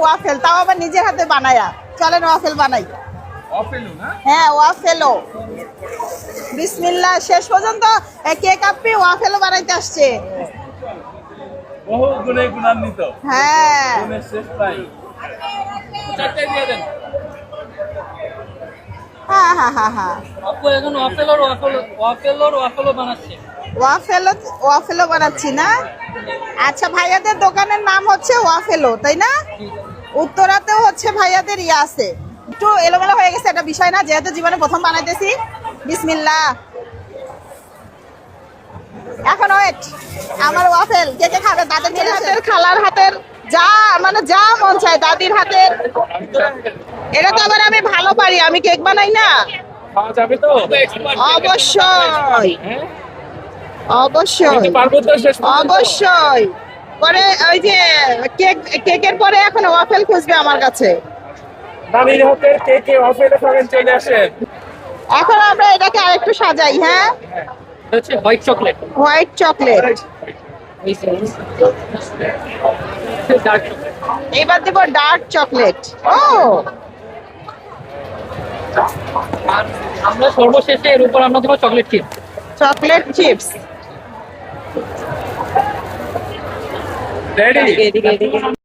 Waffle, তাও আবার নিজের হাতে বানায়া। চলেন ওয়াফেল বানাই। হ্যাঁ ওয়াফেলও, বিসমিল্লাহ। শেষ পর্যন্ত কেক আপনি ওয়াফেলও বানাইতে আসছে। বহু গুণে গুণান্বিত। হ্যাঁ গুণের শেষ নাই। চারটায় দিয়ে দেন। হ্যাঁ হ্যাঁ হ্যাঁ হ্যাঁ, আপু এখন ওয়াফেলও বানাচ্ছে। ওয়াফেলও বানাচ্ছি না। আচ্ছা, ভাইয়াদের দোকানের নাম হচ্ছে ওয়াফেলো, তাই না? উত্তরাতেও হচ্ছে ভাইয়াদের ইয়ে আছে। একটু এলোমেলো হয়ে গেছে, এটা বিষয় না, যেহেতু জীবনে প্রথম বানাইতেছি। বিসমিল্লাহ। এখন ওয়েট, আমার ওয়াফেল কে কে খাবে? দাদির হাতের, খালার হাতের, যা মানে যা মন চায় দাদির হাতের। এটা তো আবার আমি ভালো পারি, আমি কেক বানাই না। খাওয়া যাবে তো? অবশ্যই অবশ্যই পারবো তো শেষ পর্যন্ত? অবশ্যই। পরে ওই যে কেকের পরে এখন ওয়াফেল খুঁজবে আমার কাছে। দাদির হাতের কেকে ওয়াফেলে খাবেন, চলে আসেন। এখন আমরা এটাকে আরেকটু সাজাই। হ্যাঁ, এটা হচ্ছে white chocolate. White chocolate. Dark chocolate. এবার দিব ডার্ক চকলেট। ও আর আমরা সর্বশেষে এর উপর আমরা দেবো chocolate chip. Chocolate chips. Ready? এদিকে